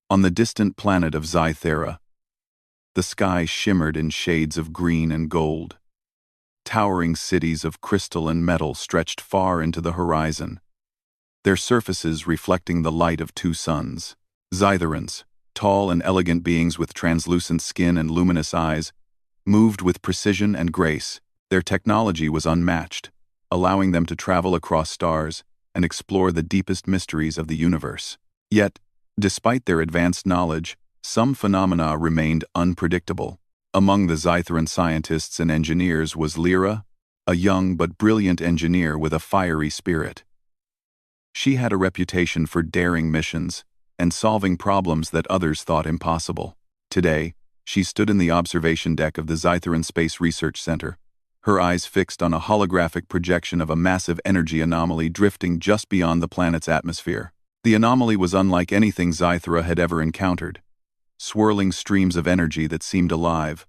On the distant planet of Zythera, the sky shimmered in shades of green and gold. Towering cities of crystal and metal stretched far into the horizon, their surfaces reflecting the light of two suns. Zytherans, tall and elegant beings with translucent skin and luminous eyes, moved with precision and grace. Their technology was unmatched, allowing them to travel across stars and explore the deepest mysteries of the universe. Yet, despite their advanced knowledge, some phenomena remained unpredictable. Among the Zytheran scientists and engineers was Lyra, a young but brilliant engineer with a fiery spirit. She had a reputation for daring missions and solving problems that others thought impossible. Today, she stood in the observation deck of the Zytheran Space Research Center, her eyes fixed on a holographic projection of a massive energy anomaly drifting just beyond the planet's atmosphere. The anomaly was unlike anything Zythera had ever encountered. Swirling streams of energy that seemed alive,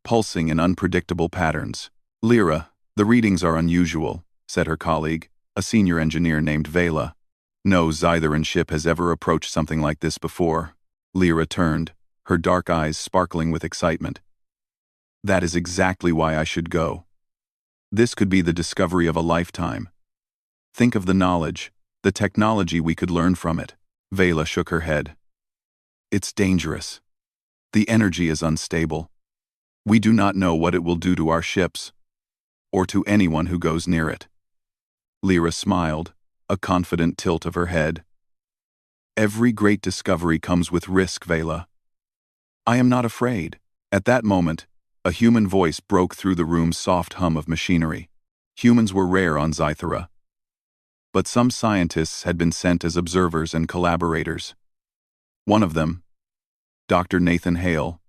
pulsing in unpredictable patterns. "Lyra, the readings are unusual," said her colleague, a senior engineer named Vela. "No Zytheran ship has ever approached something like this before." Lyra turned, her dark eyes sparkling with excitement. "That is exactly why I should go. This could be the discovery of a lifetime. Think of the knowledge, the technology we could learn from it." Vela shook her head. "It's dangerous. The energy is unstable. We do not know what it will do to our ships, or to anyone who goes near it." Lyra smiled, a confident tilt of her head. "Every great discovery comes with risk, Vela. I am not afraid." At that moment, a human voice broke through the room's soft hum of machinery. Humans were rare on Zythera, but some scientists had been sent as observers and collaborators. One of them, Dr. Nathan Hale,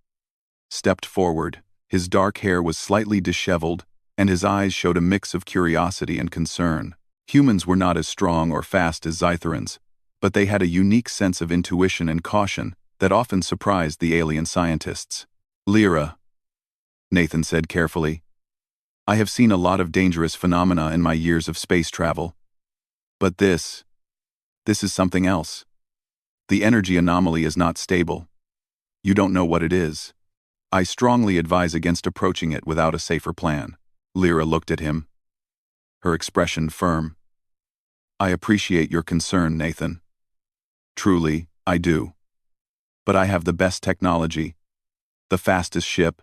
stepped forward. His dark hair was slightly disheveled, and his eyes showed a mix of curiosity and concern. Humans were not as strong or fast as Zytherans, but they had a unique sense of intuition and caution that often surprised the alien scientists. "Lyra," Nathan said carefully, "I have seen a lot of dangerous phenomena in my years of space travel. But this is something else. The energy anomaly is not stable. You don't know what it is. I strongly advise against approaching it without a safer plan." Lyra looked at him, her expression firm. "I appreciate your concern, Nathan. Truly, I do. But I have the best technology, the fastest ship,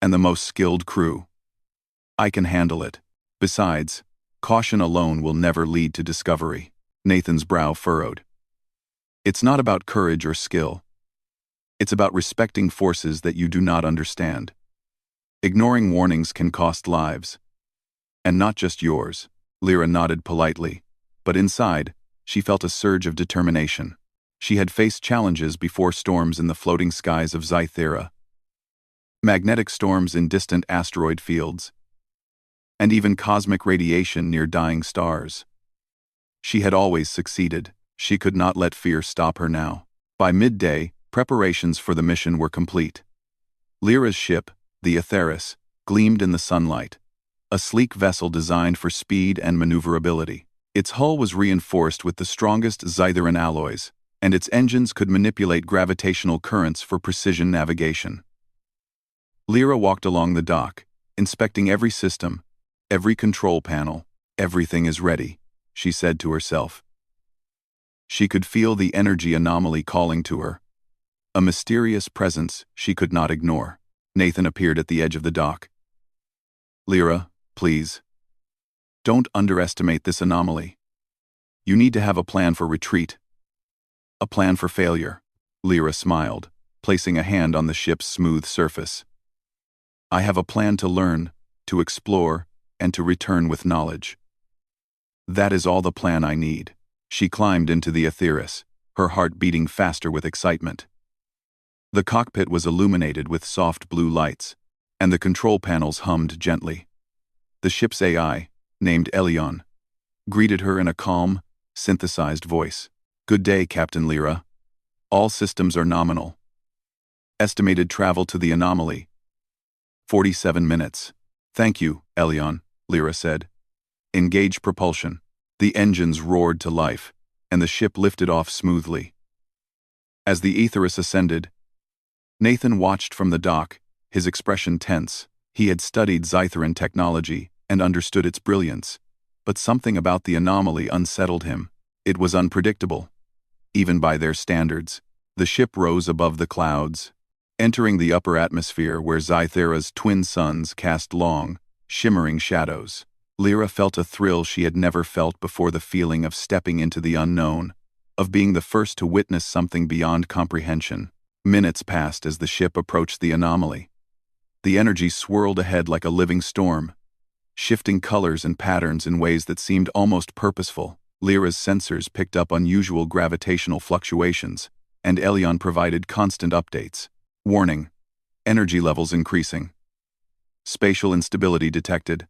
and the most skilled crew. I can handle it. Besides, caution alone will never lead to discovery." Nathan's brow furrowed. "It's not about courage or skill. It's about respecting forces that you do not understand. Ignoring warnings can cost lives. And not just yours." Lyra nodded politely, but inside, she felt a surge of determination. She had faced challenges before: storms in the floating skies of Zythera, magnetic storms in distant asteroid fields, and even cosmic radiation near dying stars. She had always succeeded. She could not let fear stop her now. By midday, preparations for the mission were complete. Lyra's ship, the Aetheris, gleamed in the sunlight, a sleek vessel designed for speed and maneuverability. Its hull was reinforced with the strongest Zytheran alloys, and its engines could manipulate gravitational currents for precision navigation. Lyra walked along the dock, inspecting every system, every control panel. "Everything is ready," she said to herself. She could feel the energy anomaly calling to her, a mysterious presence she could not ignore. Nathan appeared at the edge of the dock. "Lyra, please. Don't underestimate this anomaly. You need to have a plan for retreat. A plan for failure." Lyra smiled, placing a hand on the ship's smooth surface. "I have a plan to learn, to explore, and to return with knowledge. That is all the plan I need." She climbed into the Aetheris, her heart beating faster with excitement. The cockpit was illuminated with soft blue lights, and the control panels hummed gently. The ship's AI, named Elion, greeted her in a calm, synthesized voice. "Good day, Captain Lyra. All systems are nominal. Estimated travel to the anomaly: 47 minutes. "Thank you, Elion," Lyra said. "Engage propulsion." The engines roared to life, and the ship lifted off smoothly. As the Aetheris ascended, Nathan watched from the dock, his expression tense. He had studied Zytheran technology and understood its brilliance, but something about the anomaly unsettled him. It was unpredictable, even by their standards. The ship rose above the clouds, entering the upper atmosphere where Zythera's twin suns cast long, shimmering shadows. Lyra felt a thrill she had never felt before, the feeling of stepping into the unknown, of being the first to witness something beyond comprehension. Minutes passed as the ship approached the anomaly. The energy swirled ahead like a living storm, shifting colors and patterns in ways that seemed almost purposeful. Lyra's sensors picked up unusual gravitational fluctuations, and Elyon provided constant updates. Warning: energy levels increasing. Spatial instability detected,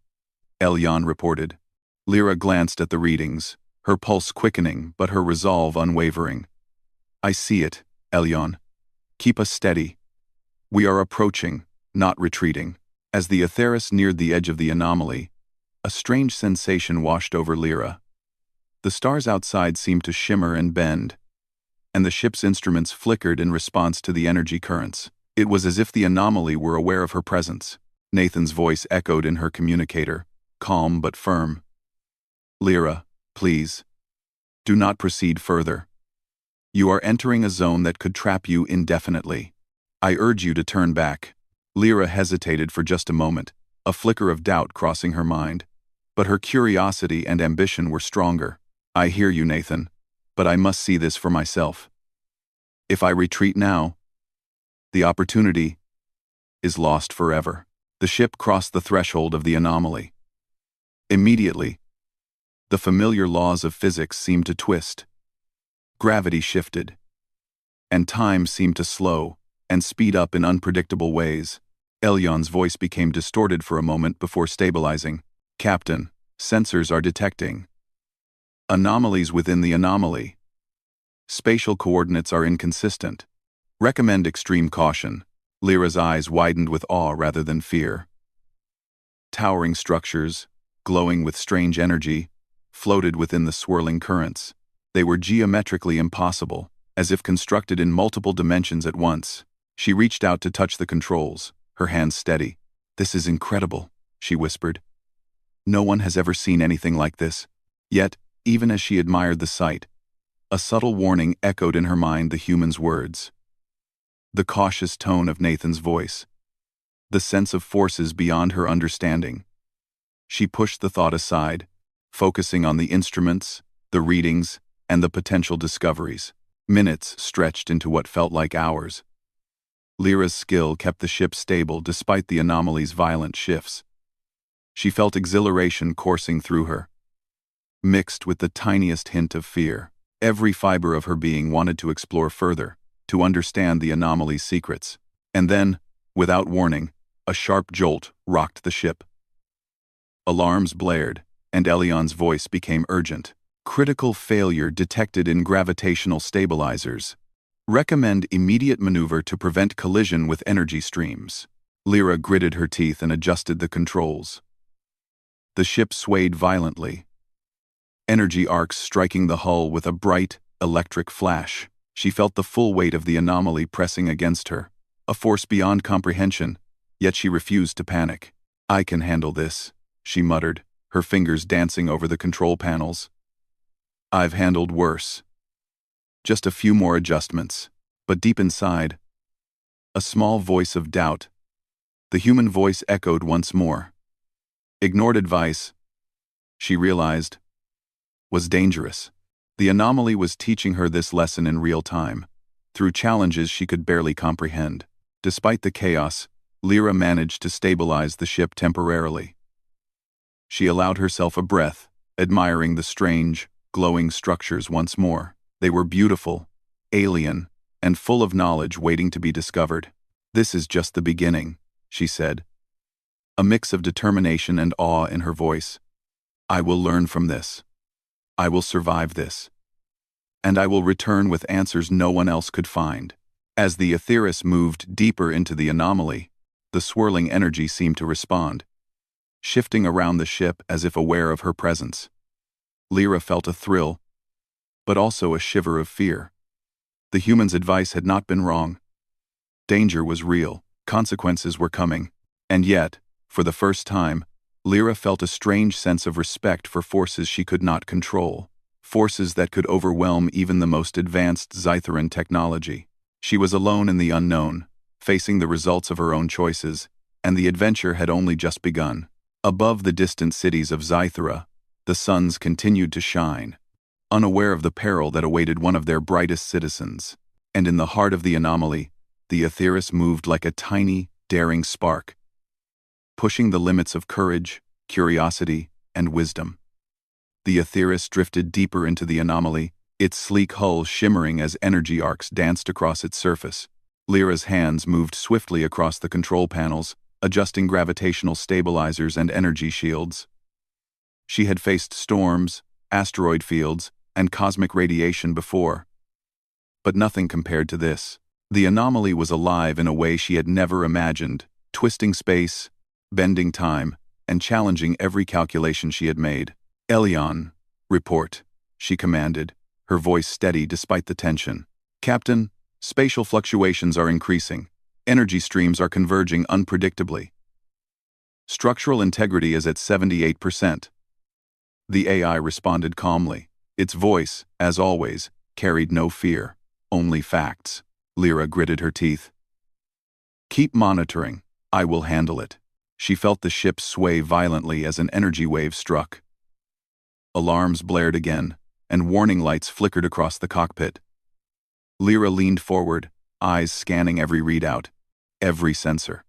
Elyon reported. Lyra glanced at the readings, her pulse quickening but her resolve unwavering. I see it, Elyon. Keep us steady. We are approaching, not retreating. As the Aetheris neared the edge of the anomaly, a strange sensation washed over Lyra. The stars outside seemed to shimmer and bend, and the ship's instruments flickered in response to the energy currents. It was as if the anomaly were aware of her presence. Nathan's voice echoed in her communicator, calm but firm. Lyra, please, do not proceed further. You are entering a zone that could trap you indefinitely. I urge you to turn back. Lyra hesitated for just a moment, a flicker of doubt crossing her mind. But her curiosity and ambition were stronger. I hear you, Nathan, but I must see this for myself. If I retreat now, the opportunity is lost forever. The ship crossed the threshold of the anomaly. Immediately, the familiar laws of physics seemed to twist. Gravity shifted, and time seemed to slow and speed up in unpredictable ways. Elyon's voice became distorted for a moment before stabilizing. Captain, sensors are detecting anomalies within the anomaly. Spatial coordinates are inconsistent. Recommend extreme caution. Lyra's eyes widened with awe rather than fear. Towering structures, glowing with strange energy, floated within the swirling currents. They were geometrically impossible, as if constructed in multiple dimensions at once. She reached out to touch the controls, her hands steady. This is incredible, she whispered. No one has ever seen anything like this. Yet, even as she admired the sight, a subtle warning echoed in her mind the human's words. The cautious tone of Nathan's voice. The sense of forces beyond her understanding. She pushed the thought aside, focusing on the instruments, the readings, and the potential discoveries. Minutes stretched into what felt like hours. Lyra's skill kept the ship stable despite the anomaly's violent shifts. She felt exhilaration coursing through her, mixed with the tiniest hint of fear. Every fiber of her being wanted to explore further, to understand the anomaly's secrets. And then, without warning, a sharp jolt rocked the ship. Alarms blared, and Elyon's voice became urgent. Critical failure detected in gravitational stabilizers. Recommend immediate maneuver to prevent collision with energy streams. Lyra gritted her teeth and adjusted the controls. The ship swayed violently, energy arcs striking the hull with a bright, electric flash. She felt the full weight of the anomaly pressing against her, a force beyond comprehension, yet she refused to panic. I can handle this, she muttered, her fingers dancing over the control panels. I've handled worse. Just a few more adjustments, but deep inside, a small voice of doubt. The human voice echoed once more. Ignored advice, she realized, was dangerous. The anomaly was teaching her this lesson in real time, through challenges she could barely comprehend. Despite the chaos, Lyra managed to stabilize the ship temporarily. She allowed herself a breath, admiring the strange, glowing structures once more. They were beautiful, alien, and full of knowledge waiting to be discovered. This is just the beginning, she said, a mix of determination and awe in her voice. I will learn from this. I will survive this. And I will return with answers no one else could find. As the Aetheris moved deeper into the anomaly, the swirling energy seemed to respond, shifting around the ship as if aware of her presence. Lyra felt a thrill, but also a shiver of fear. The human's advice had not been wrong. Danger was real, consequences were coming. And yet, for the first time, Lyra felt a strange sense of respect for forces she could not control, forces that could overwhelm even the most advanced Zytheran technology. She was alone in the unknown, facing the results of her own choices, and the adventure had only just begun. Above the distant cities of Zythera, the suns continued to shine, unaware of the peril that awaited one of their brightest citizens. And in the heart of the anomaly, the Aetheris moved like a tiny, daring spark, pushing the limits of courage, curiosity, and wisdom. The Aetheris drifted deeper into the anomaly, its sleek hull shimmering as energy arcs danced across its surface. Lyra's hands moved swiftly across the control panels, adjusting gravitational stabilizers and energy shields. She had faced storms, asteroid fields, and cosmic radiation before, but nothing compared to this. The anomaly was alive in a way she had never imagined, twisting space, bending time, and challenging every calculation she had made. "Elion, report," she commanded, her voice steady despite the tension. "Captain, spatial fluctuations are increasing. Energy streams are converging unpredictably. Structural integrity is at 78%. The AI responded calmly. Its voice, as always, carried no fear, only facts. Lyra gritted her teeth. "Keep monitoring. I will handle it." She felt the ship sway violently as an energy wave struck. Alarms blared again, and warning lights flickered across the cockpit. Lyra leaned forward, eyes scanning every readout, every sensor.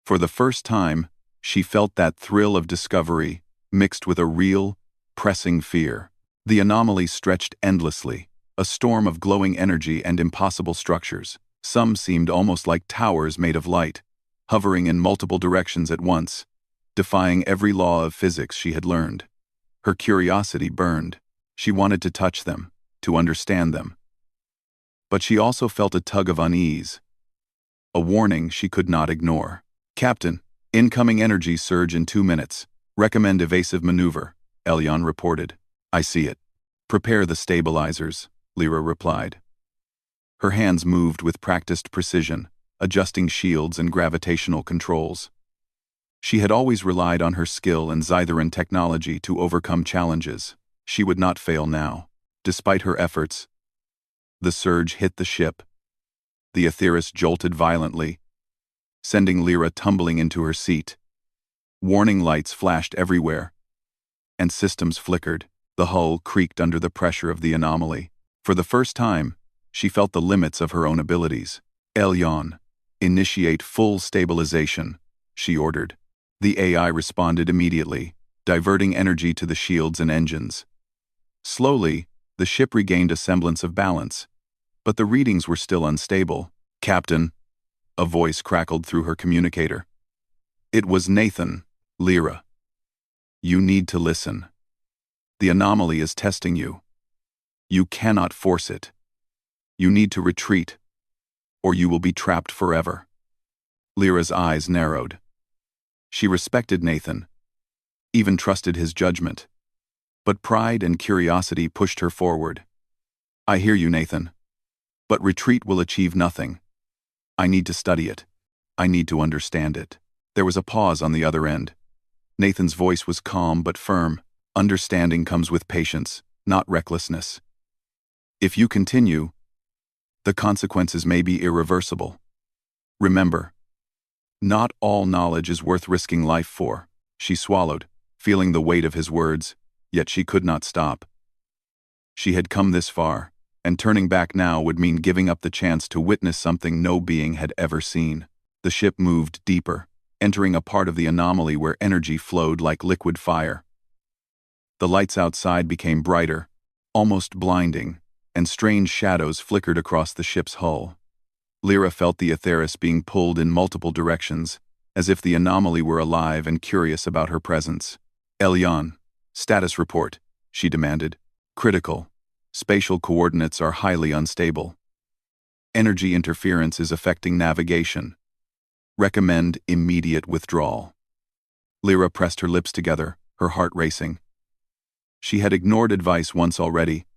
For the first time, she felt that thrill of discovery, mixed with a real, pressing fear. The anomaly stretched endlessly, a storm of glowing energy and impossible structures. Some seemed almost like towers made of light, hovering in multiple directions at once, defying every law of physics she had learned. Her curiosity burned. She wanted to touch them, to understand them. But she also felt a tug of unease, a warning she could not ignore. "Captain, incoming energy surge in 2 minutes. Recommend evasive maneuver," Elion reported. "I see it. Prepare the stabilizers," Lyra replied. Her hands moved with practiced precision, adjusting shields and gravitational controls. She had always relied on her skill and Zytheran technology to overcome challenges. She would not fail now. Despite her efforts, the surge hit the ship. The Aetheris jolted violently, sending Lyra tumbling into her seat. Warning lights flashed everywhere, and systems flickered. The hull creaked under the pressure of the anomaly. For the first time, she felt the limits of her own abilities. "Elion, initiate full stabilization," she ordered. The AI responded immediately, diverting energy to the shields and engines. Slowly, the ship regained a semblance of balance, but the readings were still unstable. "Captain," a voice crackled through her communicator. It was Nathan. "Lyra, you need to listen. The anomaly is testing you. You cannot force it. You need to retreat, or you will be trapped forever." Lyra's eyes narrowed. She respected Nathan, even trusted his judgment. But pride and curiosity pushed her forward. "I hear you, Nathan. But retreat will achieve nothing. I need to study it. I need to understand it." There was a pause on the other end. Nathan's voice was calm but firm. "Understanding comes with patience, not recklessness. If you continue, the consequences may be irreversible. Remember, not all knowledge is worth risking life for." She swallowed, feeling the weight of his words, yet she could not stop. She had come this far, and turning back now would mean giving up the chance to witness something no being had ever seen. The ship moved deeper, entering a part of the anomaly where energy flowed like liquid fire. The lights outside became brighter, almost blinding, and strange shadows flickered across the ship's hull. Lyra felt the Aetheris being pulled in multiple directions, as if the anomaly were alive and curious about her presence. "Elion, status report," she demanded. "Critical. Spatial coordinates are highly unstable. Energy interference is affecting navigation. Recommend immediate withdrawal." Lyra pressed her lips together, her heart racing. She had ignored advice once already,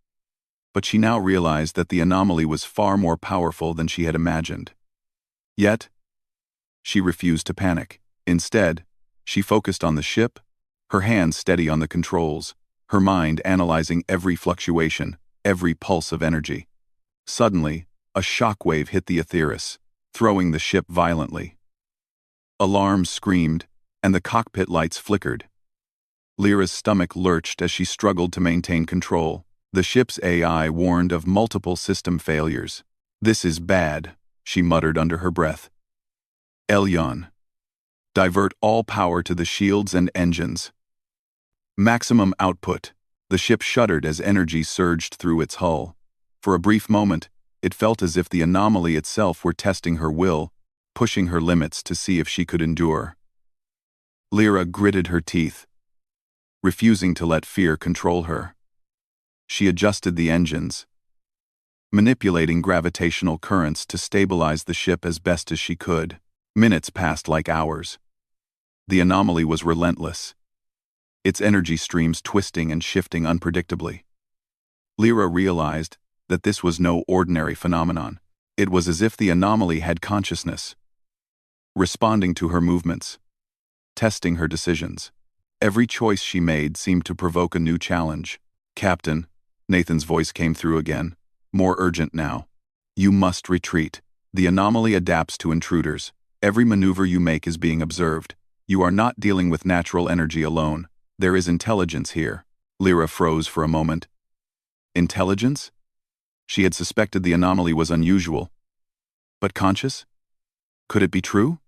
but she now realized that the anomaly was far more powerful than she had imagined. Yet, she refused to panic. Instead, she focused on the ship, her hands steady on the controls, her mind analyzing every fluctuation, every pulse of energy. Suddenly, a shockwave hit the Aetheris, throwing the ship violently. Alarms screamed, and the cockpit lights flickered. Lyra's stomach lurched as she struggled to maintain control. The ship's AI warned of multiple system failures. "This is bad," she muttered under her breath. "Elyon. Divert all power to the shields and engines." Maximum output. The ship shuddered as energy surged through its hull. For a brief moment, it felt as if the anomaly itself were testing her will, pushing her limits to see if she could endure. Lyra gritted her teeth, refusing to let fear control her. She adjusted the engines, manipulating gravitational currents to stabilize the ship as best as she could. Minutes passed like hours. The anomaly was relentless, its energy streams twisting and shifting unpredictably. Lyra realized that this was no ordinary phenomenon. It was as if the anomaly had consciousness, responding to her movements, testing her decisions. Every choice she made seemed to provoke a new challenge. "Captain," Nathan's voice came through again, more urgent now. "You must retreat. The anomaly adapts to intruders. Every maneuver you make is being observed. You are not dealing with natural energy alone. There is intelligence here." Lyra froze for a moment. Intelligence? She had suspected the anomaly was unusual. But conscious? Could it be true?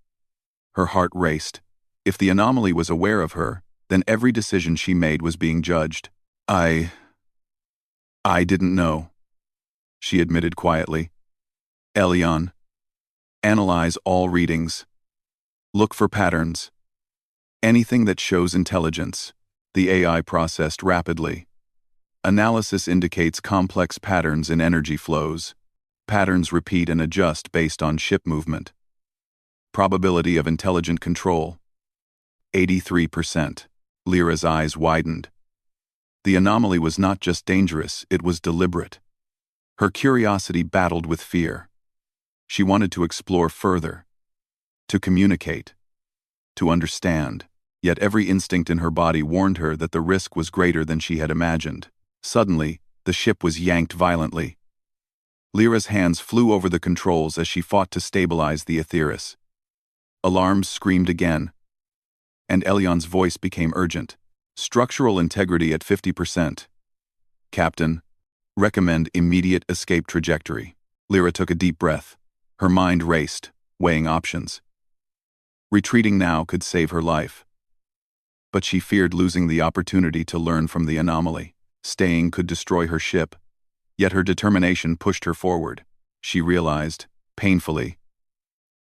Her heart raced. If the anomaly was aware of her, then every decision she made was being judged. I didn't know," she admitted quietly. "Elyon. Analyze all readings. Look for patterns. Anything that shows intelligence." The AI processed rapidly. Analysis indicates complex patterns in energy flows. Patterns repeat and adjust based on ship movement. Probability of intelligent control. 83%. Lyra's eyes widened. The anomaly was not just dangerous, it was deliberate. Her curiosity battled with fear. She wanted to explore further, to communicate, to understand, yet every instinct in her body warned her that the risk was greater than she had imagined. Suddenly, the ship was yanked violently. Lyra's hands flew over the controls as she fought to stabilize the Aetheris. Alarms screamed again, and Elyon's voice became urgent. "Structural integrity at 50%. Captain, recommend immediate escape trajectory." Lyra took a deep breath. Her mind raced, weighing options. Retreating now could save her life. But she feared losing the opportunity to learn from the anomaly. Staying could destroy her ship, yet her determination pushed her forward. She realized, painfully,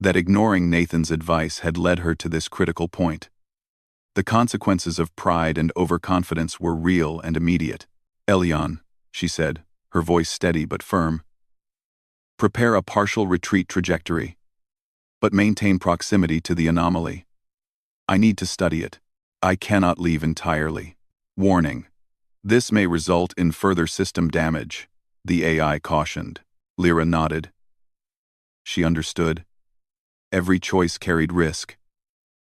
that ignoring Nathan's advice had led her to this critical point. The consequences of pride and overconfidence were real and immediate. "Elyon," she said, her voice steady but firm. "Prepare a partial retreat trajectory, but maintain proximity to the anomaly. I need to study it. I cannot leave entirely. Warning. This may result in further system damage," the AI cautioned. Lyra nodded. She understood. Every choice carried risk.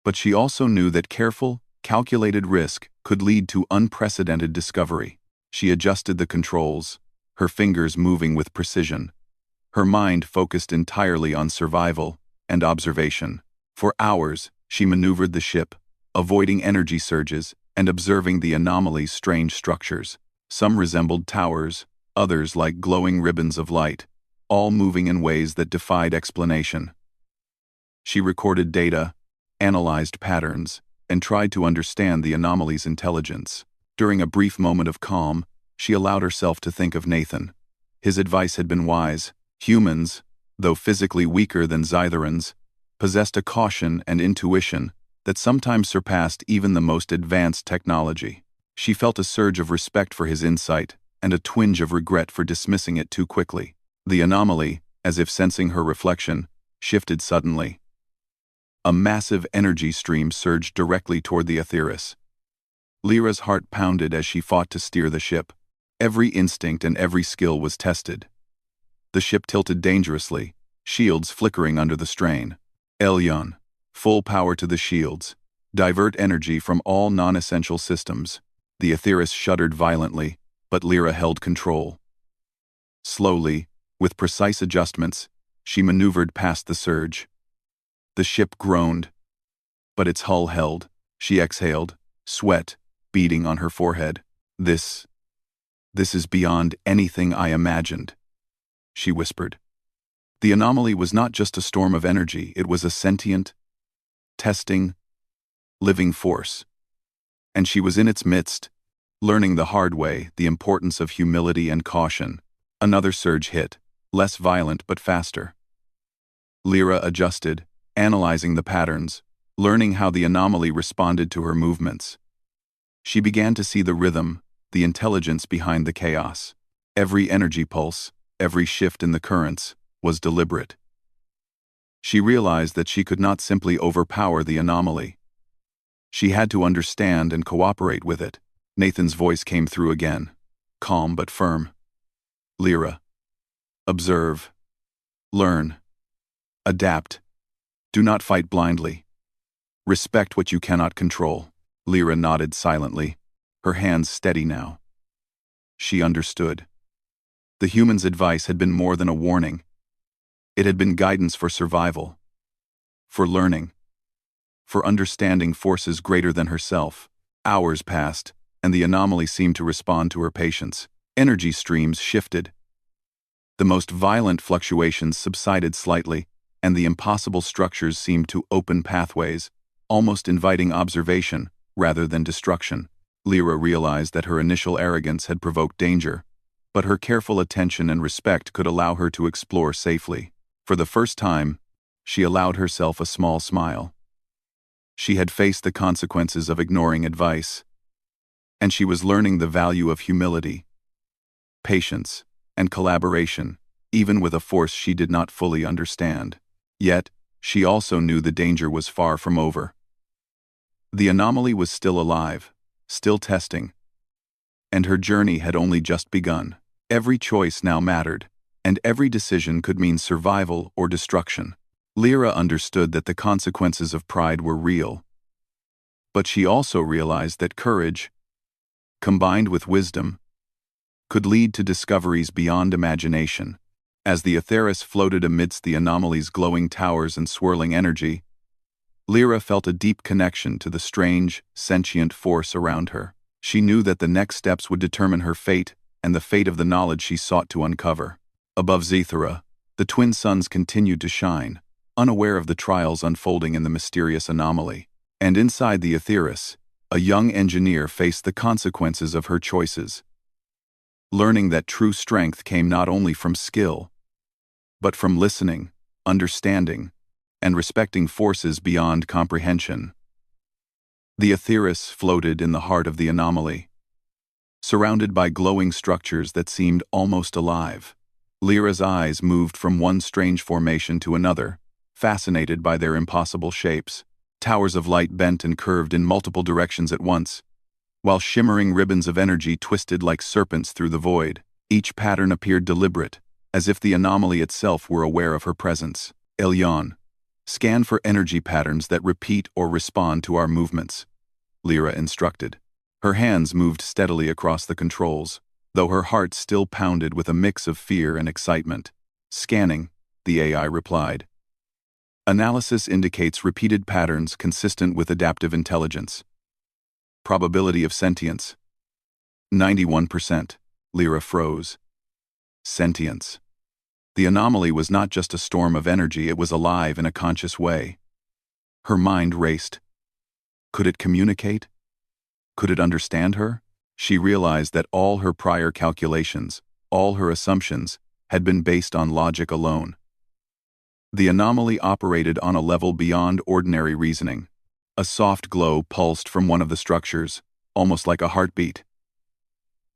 But she also knew that careful, calculated risk could lead to unprecedented discovery. She adjusted the controls, her fingers moving with precision. Her mind focused entirely on survival and observation. For hours, she maneuvered the ship, avoiding energy surges and observing the anomaly's strange structures. Some resembled towers, others like glowing ribbons of light, all moving in ways that defied explanation. She recorded data, analyzed patterns, and tried to understand the anomaly's intelligence. During a brief moment of calm, she allowed herself to think of Nathan. His advice had been wise. Humans, though physically weaker than Zytherans, possessed a caution and intuition that sometimes surpassed even the most advanced technology. She felt a surge of respect for his insight and a twinge of regret for dismissing it too quickly. The anomaly, as if sensing her reflection, shifted suddenly. A massive energy stream surged directly toward the Aetheris. Lyra's heart pounded as she fought to steer the ship. Every instinct and every skill was tested. The ship tilted dangerously, shields flickering under the strain. Elyon, full power to the shields. Divert energy from all non-essential systems. The Aetheris shuddered violently, but Lyra held control. Slowly, with precise adjustments, she maneuvered past the surge. The ship groaned, but its hull held. She exhaled, sweat beading on her forehead. This is beyond anything I imagined, she whispered. The anomaly was not just a storm of energy, it was a sentient, testing, living force. And she was in its midst, learning the hard way the importance of humility and caution. Another surge hit, less violent but faster. Lyra adjusted, analyzing the patterns, learning how the anomaly responded to her movements. She began to see the rhythm, the intelligence behind the chaos. Every energy pulse, every shift in the currents, was deliberate. She realized that she could not simply overpower the anomaly. She had to understand and cooperate with it. Nathan's voice came through again, calm but firm. Lyra, observe, learn, adapt. Do not fight blindly. Respect what you cannot control. Lyra nodded silently, her hands steady now. She understood. The human's advice had been more than a warning. It had been guidance for survival, for learning, for understanding forces greater than herself. Hours passed, and the anomaly seemed to respond to her patience. Energy streams shifted. The most violent fluctuations subsided slightly, and the impossible structures seemed to open pathways, almost inviting observation rather than destruction. Lyra realized that her initial arrogance had provoked danger, but her careful attention and respect could allow her to explore safely. For the first time, she allowed herself a small smile. She had faced the consequences of ignoring advice, and she was learning the value of humility, patience, and collaboration, even with a force she did not fully understand. Yet, she also knew the danger was far from over. The anomaly was still alive, still testing, and her journey had only just begun. Every choice now mattered, and every decision could mean survival or destruction. Lyra understood that the consequences of pride were real, but she also realized that courage, combined with wisdom, could lead to discoveries beyond imagination. As the Aetheris floated amidst the anomaly's glowing towers and swirling energy, Lyra felt a deep connection to the strange, sentient force around her. She knew that the next steps would determine her fate and the fate of the knowledge she sought to uncover. Above Zethera, the twin suns continued to shine, unaware of the trials unfolding in the mysterious anomaly. And inside the Aetheris, a young engineer faced the consequences of her choices, learning that true strength came not only from skill, but from listening, understanding, and respecting forces beyond comprehension. The Aetheris floated in the heart of the anomaly, surrounded by glowing structures that seemed almost alive. Lyra's eyes moved from one strange formation to another, fascinated by their impossible shapes. Towers of light bent and curved in multiple directions at once, while shimmering ribbons of energy twisted like serpents through the void. Each pattern appeared deliberate, as if the anomaly itself were aware of her presence. Elyon, scan for energy patterns that repeat or respond to our movements, Lyra instructed. Her hands moved steadily across the controls, though her heart still pounded with a mix of fear and excitement. Scanning, the AI replied. Analysis indicates repeated patterns consistent with adaptive intelligence. Probability of sentience: 91%. Lyra froze. Sentience. The anomaly was not just a storm of energy, it was alive in a conscious way. Her mind raced. Could it communicate? Could it understand her? She realized that all her prior calculations, all her assumptions, had been based on logic alone. The anomaly operated on a level beyond ordinary reasoning. A soft glow pulsed from one of the structures, almost like a heartbeat.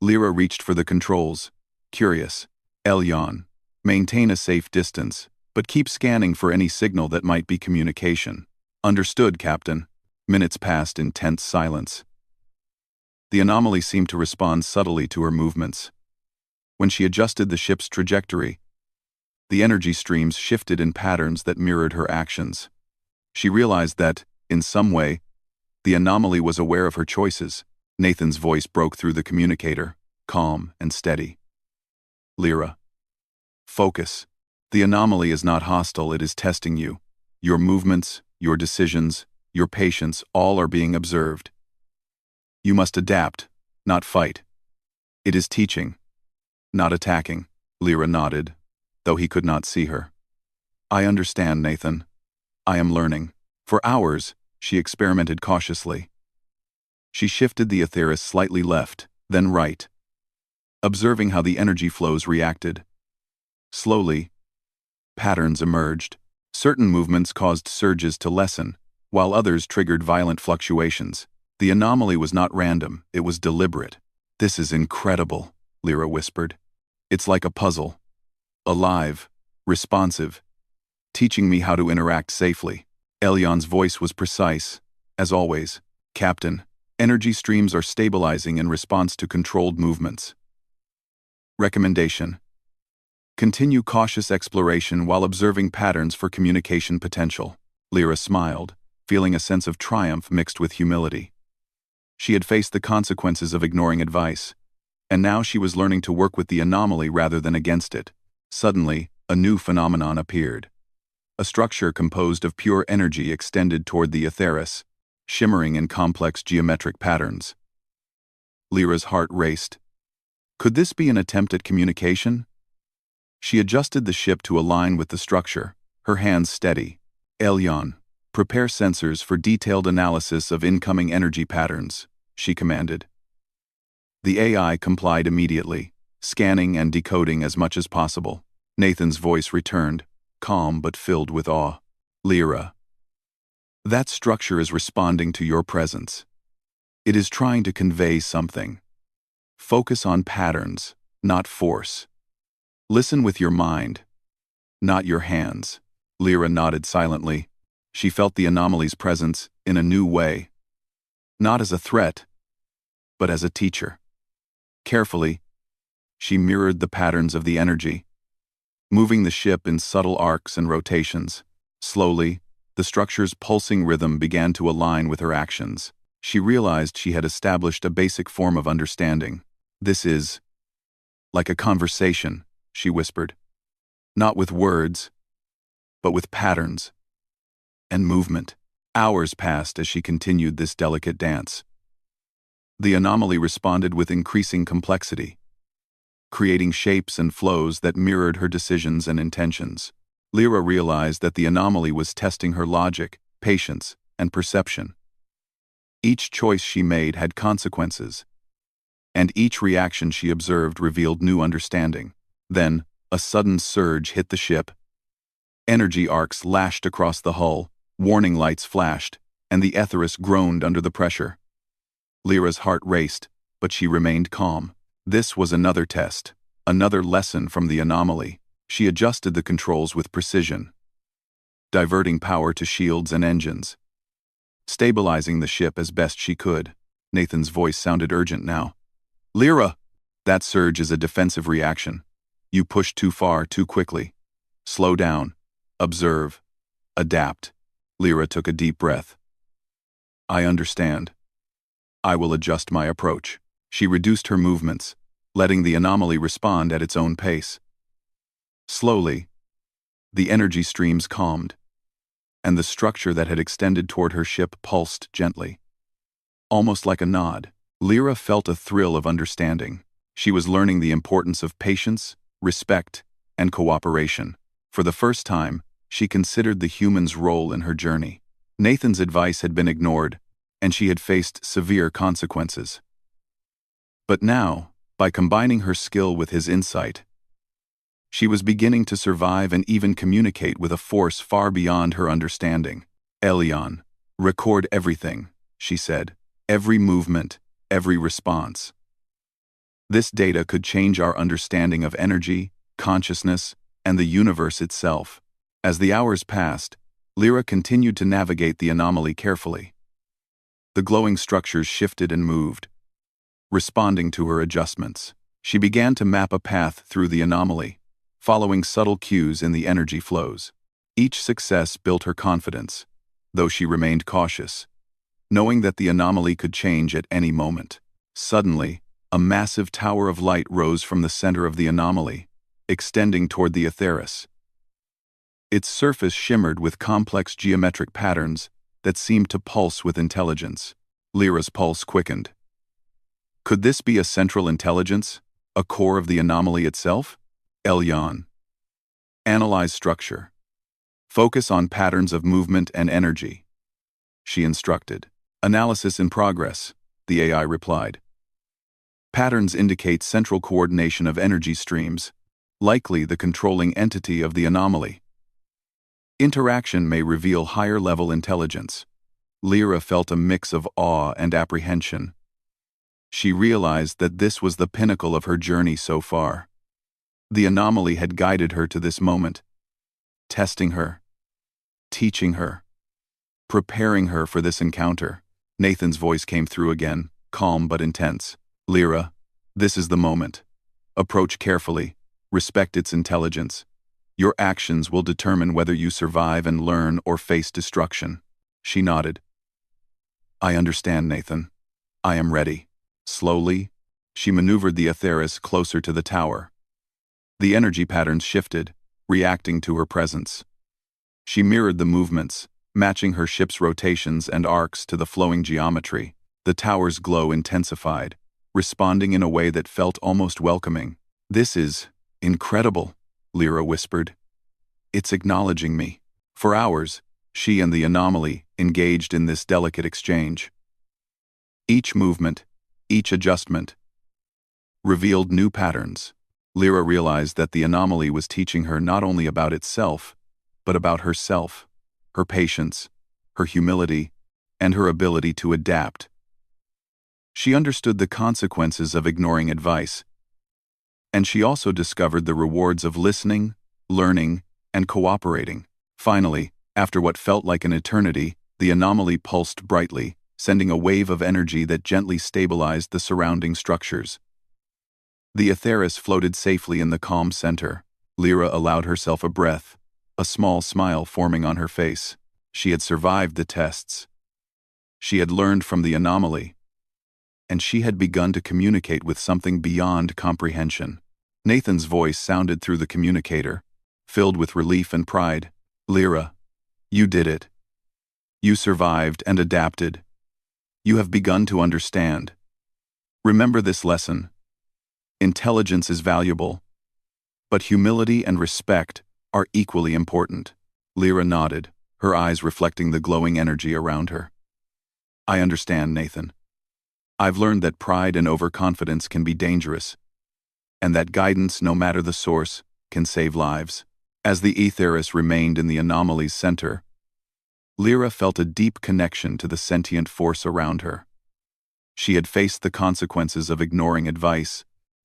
Lyra reached for the controls, curious. Elyon, maintain a safe distance, but keep scanning for any signal that might be communication. Understood, Captain. Minutes passed in tense silence. The anomaly seemed to respond subtly to her movements, When she adjusted the ship's trajectory, the energy streams shifted in patterns that mirrored her actions. She realized that, in some way, the anomaly was aware of her choices. Nathan's voice broke through the communicator, calm and steady. Lyra. Focus. The anomaly is not hostile, it is testing you. Your movements, your decisions, your patience, all are being observed. You must adapt, not fight. It is teaching, not attacking. Lyra nodded, though he could not see her. I understand, Nathan. I am learning. For hours, she experimented cautiously. She shifted the etherius slightly left, then right, observing how the energy flows reacted. Slowly, patterns emerged. Certain movements caused surges to lessen, while others triggered violent fluctuations. The anomaly was not random, it was deliberate. This is incredible, Lyra whispered. It's like a puzzle. Alive, responsive, teaching me how to interact safely. Elyon's voice was precise, as always. Captain, energy streams are stabilizing in response to controlled movements. Recommendation: continue cautious exploration while observing patterns for communication potential. Lyra smiled, feeling a sense of triumph mixed with humility. She had faced the consequences of ignoring advice, and now she was learning to work with the anomaly rather than against it. Suddenly, a new phenomenon appeared. A structure composed of pure energy extended toward the etherius, shimmering in complex geometric patterns. Lyra's heart raced. Could this be an attempt at communication? She adjusted the ship to align with the structure, her hands steady. Elyon, prepare sensors for detailed analysis of incoming energy patterns, she commanded. The AI complied immediately, scanning and decoding as much as possible. Nathan's voice returned, calm but filled with awe. Lyra, that structure is responding to your presence. It is trying to convey something. Focus on patterns, not force. Listen with your mind, not your hands. Lyra nodded silently. She felt the anomaly's presence in a new way. Not as a threat, but as a teacher. Carefully, she mirrored the patterns of the energy, moving the ship in subtle arcs and rotations. Slowly, the structure's pulsing rhythm began to align with her actions. She realized she had established a basic form of understanding. This is like a conversation, she whispered. Not with words, but with patterns and movement. Hours passed as she continued this delicate dance. The anomaly responded with increasing complexity, creating shapes and flows that mirrored her decisions and intentions. Lyra realized that the anomaly was testing her logic, patience, and perception. Each choice she made had consequences, and each reaction she observed revealed new understanding. Then, a sudden surge hit the ship. Energy arcs lashed across the hull, warning lights flashed, and the etherius groaned under the pressure. Lyra's heart raced, but she remained calm. This was another test, another lesson from the anomaly. She adjusted the controls with precision, diverting power to shields and engines, stabilizing the ship as best she could. Nathan's voice sounded urgent now. Lyra, that surge is a defensive reaction. You pushed too far too quickly. Slow down, observe, adapt. Lyra took a deep breath. I understand. I will adjust my approach. She reduced her movements, letting the anomaly respond at its own pace. Slowly, the energy streams calmed, and the structure that had extended toward her ship pulsed gently. Almost like a nod, Lyra felt a thrill of understanding. She was learning the importance of patience, respect, and cooperation. For the first time, she considered the human's role in her journey. Nathan's advice had been ignored, and she had faced severe consequences. But now, by combining her skill with his insight, she was beginning to survive and even communicate with a force far beyond her understanding. Elyon, record everything, she said. Every movement, every response. This data could change our understanding of energy, consciousness, and the universe itself. As the hours passed, Lyra continued to navigate the anomaly carefully. The glowing structures shifted and moved, responding to her adjustments. She began to map a path through the anomaly, following subtle cues in the energy flows. Each success built her confidence, though she remained cautious, knowing that the anomaly could change at any moment. Suddenly, a massive tower of light rose from the center of the anomaly, extending toward the Etherius. Its surface shimmered with complex geometric patterns that seemed to pulse with intelligence. Lyra's pulse quickened. Could this be a central intelligence, a core of the anomaly itself? Elyon. Analyze structure. Focus on patterns of movement and energy, she instructed. Analysis in progress, the AI replied. Patterns indicate central coordination of energy streams, likely the controlling entity of the anomaly. Interaction may reveal higher-level intelligence. Lyra felt a mix of awe and apprehension. She realized that this was the pinnacle of her journey so far. The anomaly had guided her to this moment, testing her, teaching her, preparing her for this encounter. Nathan's voice came through again, calm but intense. Lyra, this is the moment. Approach carefully, respect its intelligence. Your actions will determine whether you survive and learn or face destruction. She nodded. I understand, Nathan. I am ready. Slowly, she maneuvered the Etherius closer to the tower. The energy patterns shifted, reacting to her presence. She mirrored the movements, matching her ship's rotations and arcs to the flowing geometry. The tower's glow intensified, responding in a way that felt almost welcoming. This is incredible, Lyra whispered. It's acknowledging me. For hours, she and the anomaly engaged in this delicate exchange. Each movement, each adjustment, revealed new patterns. Lyra realized that the anomaly was teaching her not only about itself, but about herself, her patience, her humility, and her ability to adapt. She understood the consequences of ignoring advice, and she also discovered the rewards of listening, learning, and cooperating. Finally, after what felt like an eternity, the anomaly pulsed brightly, sending a wave of energy that gently stabilized the surrounding structures. The Etherius floated safely in the calm center. Lyra allowed herself a breath, a small smile forming on her face. She had survived the tests. She had learned from the anomaly, and she had begun to communicate with something beyond comprehension. Nathan's voice sounded through the communicator, filled with relief and pride. Lyra, you did it. You survived and adapted. You have begun to understand. Remember this lesson. Intelligence is valuable, but humility and respect are equally important. Lyra nodded, her eyes reflecting the glowing energy around her. I understand, Nathan. I've learned that pride and overconfidence can be dangerous, and that guidance, no matter the source, can save lives. As the Etherius remained in the anomaly's center, Lyra felt a deep connection to the sentient force around her. She had faced the consequences of ignoring advice,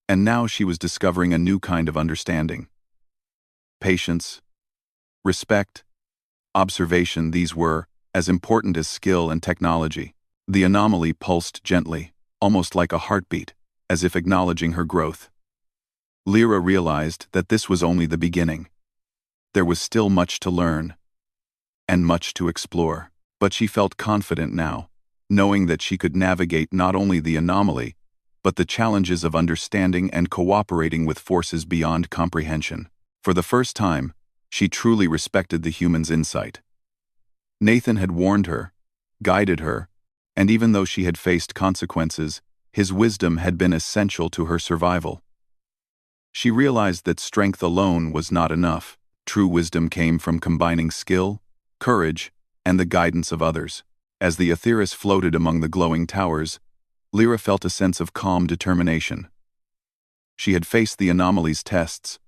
and now she was discovering a new kind of understanding. Patience, respect, observation, these were as important as skill and technology. The anomaly pulsed gently, almost like a heartbeat, as if acknowledging her growth. Lyra realized that this was only the beginning. There was still much to learn, and much to explore, but she felt confident now, knowing that she could navigate not only the anomaly, but the challenges of understanding and cooperating with forces beyond comprehension. For the first time, she truly respected the human's insight. Nathan had warned her, guided her, and even though she had faced consequences, his wisdom had been essential to her survival. She realized that strength alone was not enough. True wisdom came from combining skill, courage, and the guidance of others. As the Etherius floated among the glowing towers, Lyra felt a sense of calm determination. She had faced the anomaly's tests,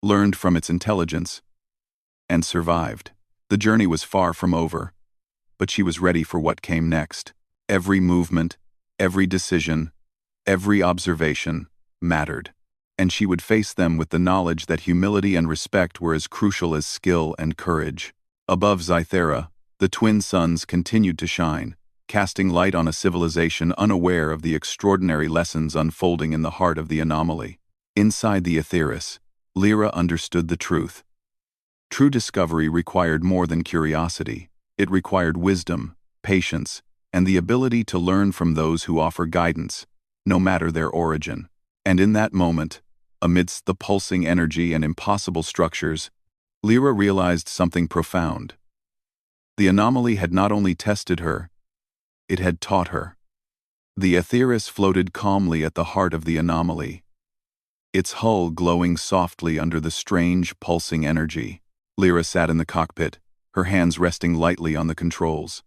learned from its intelligence, and survived. The journey was far from over, but she was ready for what came next. Every movement, every decision, every observation mattered, and she would face them with the knowledge that humility and respect were as crucial as skill and courage. Above Zythera, the twin suns continued to shine, casting light on a civilization unaware of the extraordinary lessons unfolding in the heart of the anomaly. Inside the Aetheris, Lyra understood the truth. True discovery required more than curiosity. It required wisdom, patience, and the ability to learn from those who offer guidance, no matter their origin. And in that moment, amidst the pulsing energy and impossible structures, Lyra realized something profound. The anomaly had not only tested her, it had taught her. The Aetheris floated calmly at the heart of the anomaly, its hull glowing softly under the strange, pulsing energy. Lyra sat in the cockpit, her hands resting lightly on the controls.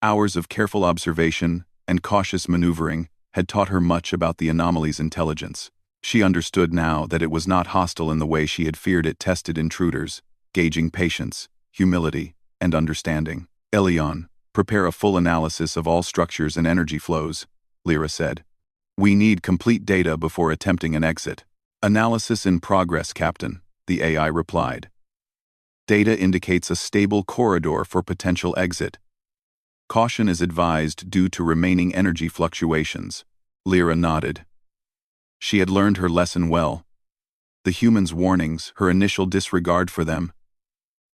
Hours of careful observation and cautious maneuvering had taught her much about the anomaly's intelligence. She understood now that it was not hostile in the way she had feared. It tested intruders, gauging patience, humility, and understanding. Elion, prepare a full analysis of all structures and energy flows, Lyra said. We need complete data before attempting an exit. Analysis in progress, Captain, the AI replied. Data indicates a stable corridor for potential exit. Caution is advised due to remaining energy fluctuations. Lyra nodded. She had learned her lesson well. The humans' warnings, her initial disregard for them,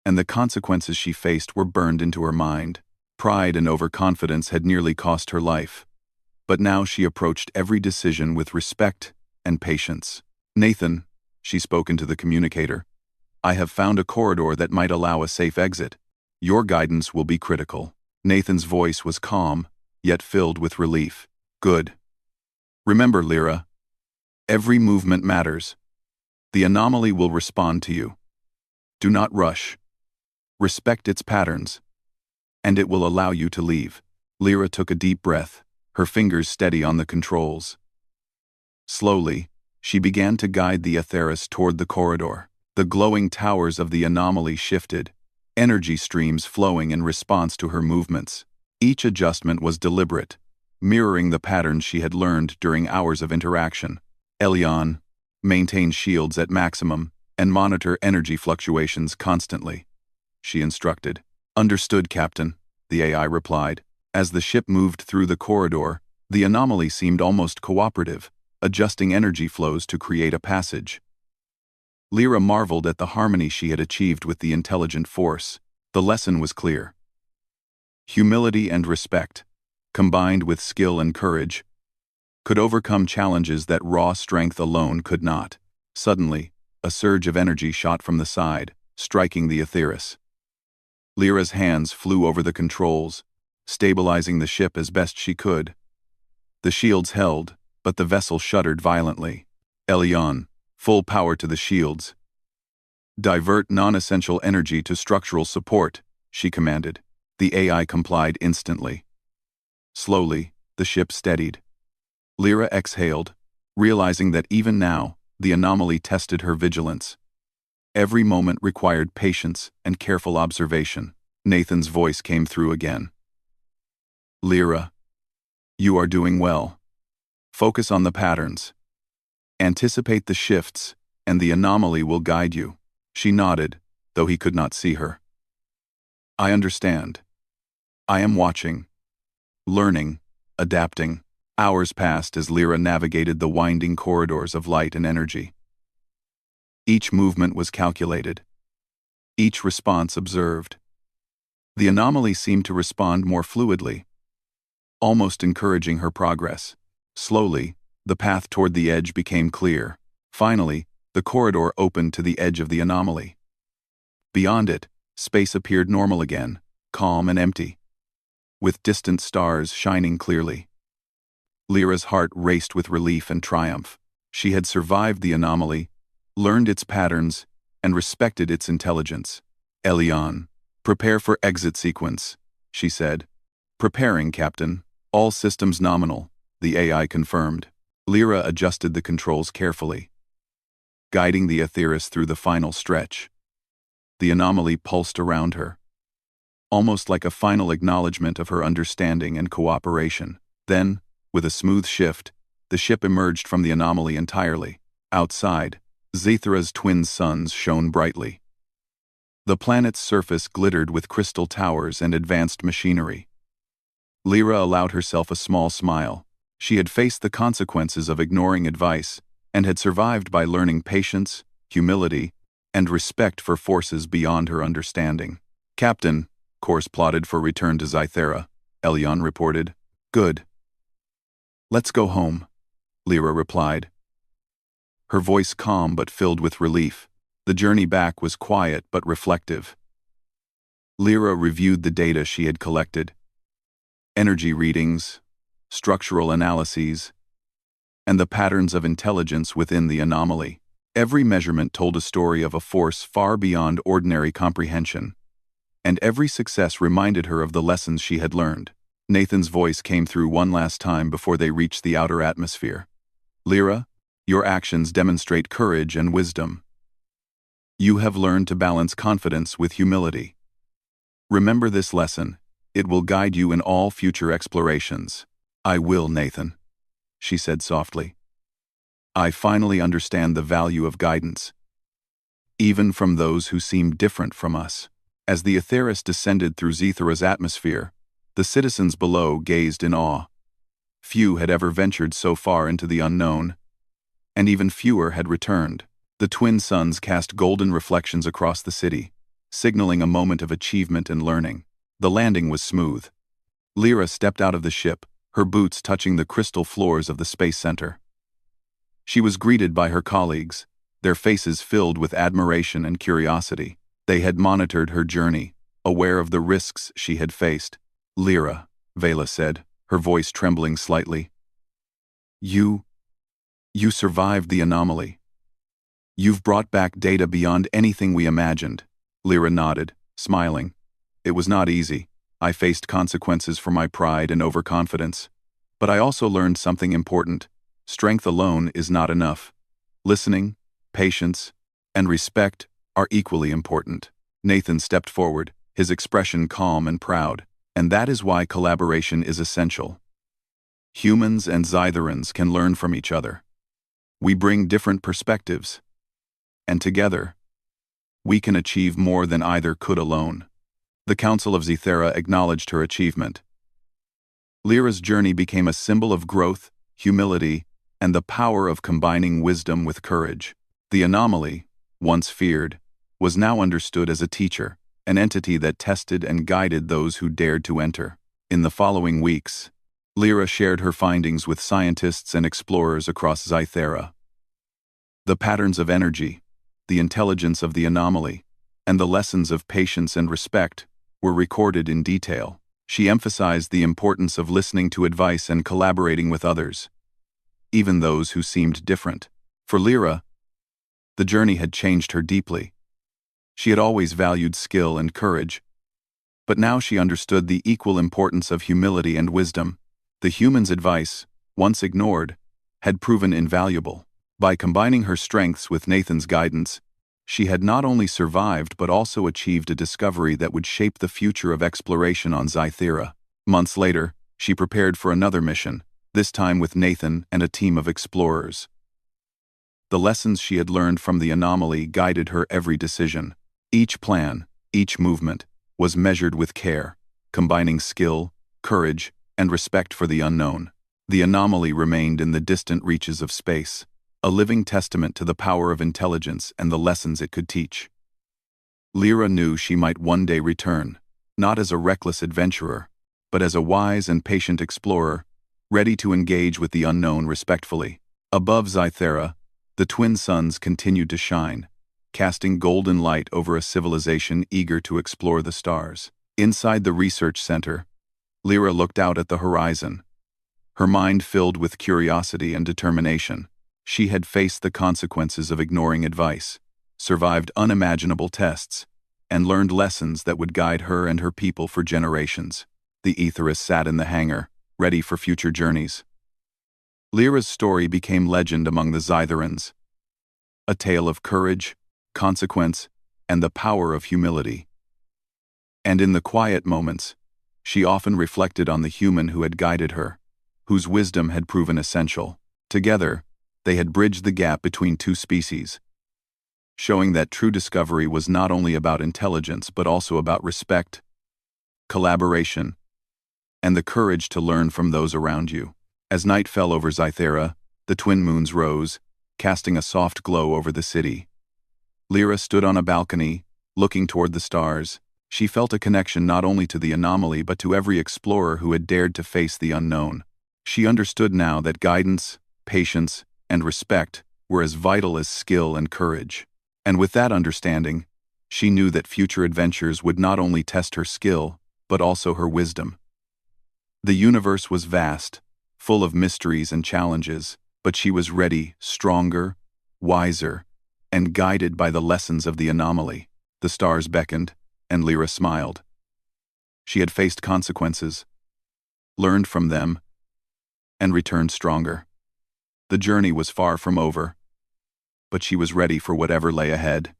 and the consequences she faced were burned into her mind. Pride and overconfidence had nearly cost her life. But now she approached every decision with respect and patience. Nathan, she spoke into the communicator, I have found a corridor that might allow a safe exit. Your guidance will be critical. Nathan's voice was calm, yet filled with relief. Good. Remember, Lyra, every movement matters. The anomaly will respond to you. Do not rush. Respect its patterns, and it will allow you to leave. Lyra took a deep breath, her fingers steady on the controls. Slowly, she began to guide the Aetheris toward the corridor. The glowing towers of the anomaly shifted, energy streams flowing in response to her movements. Each adjustment was deliberate, mirroring the patterns she had learned during hours of interaction. Elion, maintain shields at maximum and monitor energy fluctuations constantly, she instructed. Understood, Captain, the AI replied. As the ship moved through the corridor, the anomaly seemed almost cooperative, adjusting energy flows to create a passage. Lyra marveled at the harmony she had achieved with the intelligent force. The lesson was clear. Humility and respect, combined with skill and courage, could overcome challenges that raw strength alone could not. Suddenly, a surge of energy shot from the side, striking the Aetheris. Lyra's hands flew over the controls, stabilizing the ship as best she could. The shields held, but the vessel shuddered violently. Elion, full power to the shields. Divert non-essential energy to structural support, she commanded. The AI complied instantly. Slowly, the ship steadied. Lyra exhaled, realizing that even now, the anomaly tested her vigilance. Every moment required patience and careful observation. Nathan's voice came through again. Lyra, you are doing well. Focus on the patterns. Anticipate the shifts, and the anomaly will guide you. She nodded, though he could not see her. I understand. I am watching, learning, adapting. Hours passed as Lyra navigated the winding corridors of light and energy. Each movement was calculated, each response observed. The anomaly seemed to respond more fluidly, almost encouraging her progress. Slowly, the path toward the edge became clear. Finally, the corridor opened to the edge of the anomaly. Beyond it, space appeared normal again, calm and empty, with distant stars shining clearly. Lyra's heart raced with relief and triumph. She had survived the anomaly, learned its patterns, and respected its intelligence. Elion, prepare for exit sequence, she said. Preparing, Captain. All systems nominal, the AI confirmed. Lyra adjusted the controls carefully, guiding the Aetheris through the final stretch. The anomaly pulsed around her, almost like a final acknowledgement of her understanding and cooperation. Then, with a smooth shift, the ship emerged from the anomaly entirely. Outside, Zethra's twin suns shone brightly. The planet's surface glittered with crystal towers and advanced machinery. Lyra allowed herself a small smile. She had faced the consequences of ignoring advice and had survived by learning patience, humility, and respect for forces beyond her understanding. "Captain, course plotted for return to Zythera," Elyon reported. "Good. Let's go home," Lyra replied. Her voice calm but filled with relief. The journey back was quiet but reflective. Lyra reviewed the data she had collected. Energy readings, structural analyses, and the patterns of intelligence within the anomaly. Every measurement told a story of a force far beyond ordinary comprehension, and every success reminded her of the lessons she had learned. Nathan's voice came through one last time before they reached the outer atmosphere. "Lyra, your actions demonstrate courage and wisdom. You have learned to balance confidence with humility. Remember this lesson. It will guide you in all future explorations." "I will, Nathan," she said softly. "I finally understand the value of guidance, even from those who seem different from us." As the Aetheris descended through Zythera's atmosphere, the citizens below gazed in awe. Few had ever ventured so far into the unknown, and even fewer had returned. The twin suns cast golden reflections across the city, signaling a moment of achievement and learning. The landing was smooth. Lyra stepped out of the ship, her boots touching the crystal floors of the space center. She was greeted by her colleagues, their faces filled with admiration and curiosity. They had monitored her journey, aware of the risks she had faced. "Lyra," Vela said, her voice trembling slightly. You survived the anomaly. You've brought back data beyond anything we imagined." Lyra nodded, smiling. "It was not easy. I faced consequences for my pride and overconfidence. But I also learned something important. Strength alone is not enough. Listening, patience, and respect are equally important." Nathan stepped forward, his expression calm and proud. "And that is why collaboration is essential. Humans and Zytherans can learn from each other. We bring different perspectives, and together, we can achieve more than either could alone." The Council of Zythera acknowledged her achievement. Lyra's journey became a symbol of growth, humility, and the power of combining wisdom with courage. The anomaly, once feared, was now understood as a teacher, an entity that tested and guided those who dared to enter. In the following weeks, Lyra shared her findings with scientists and explorers across Zythera. The patterns of energy, the intelligence of the anomaly, and the lessons of patience and respect were recorded in detail. She emphasized the importance of listening to advice and collaborating with others, even those who seemed different. For Lyra, the journey had changed her deeply. She had always valued skill and courage, but now she understood the equal importance of humility and wisdom. The human's advice, once ignored, had proven invaluable. By combining her strengths with Nathan's guidance, she had not only survived but also achieved a discovery that would shape the future of exploration on Zythera. Months later, she prepared for another mission, this time with Nathan and a team of explorers. The lessons she had learned from the anomaly guided her every decision. Each plan, each movement, was measured with care, combining skill, courage, and respect for the unknown. The anomaly remained in the distant reaches of space, a living testament to the power of intelligence and the lessons it could teach. Lyra knew she might one day return, not as a reckless adventurer, but as a wise and patient explorer, ready to engage with the unknown respectfully. Above Zythera, the twin suns continued to shine, casting golden light over a civilization eager to explore the stars. Inside the research center, Lyra looked out at the horizon, her mind filled with curiosity and determination. She had faced the consequences of ignoring advice, survived unimaginable tests, and learned lessons that would guide her and her people for generations. The Aetheris sat in the hangar, ready for future journeys. Lyra's story became legend among the Zytherans, a tale of courage, consequence, and the power of humility. And in the quiet moments, she often reflected on the human who had guided her, whose wisdom had proven essential. Together, they had bridged the gap between two species, showing that true discovery was not only about intelligence but also about respect, collaboration, and the courage to learn from those around you. As night fell over Zythera, the twin moons rose, casting a soft glow over the city. Lyra stood on a balcony, looking toward the stars. She felt a connection not only to the anomaly but to every explorer who had dared to face the unknown. She understood now that guidance, patience, and respect were as vital as skill and courage. And with that understanding, she knew that future adventures would not only test her skill, but also her wisdom. The universe was vast, full of mysteries and challenges, but she was ready, stronger, wiser, and guided by the lessons of the anomaly. The stars beckoned, and Lyra smiled. She had faced consequences, learned from them, and returned stronger. The journey was far from over, but she was ready for whatever lay ahead.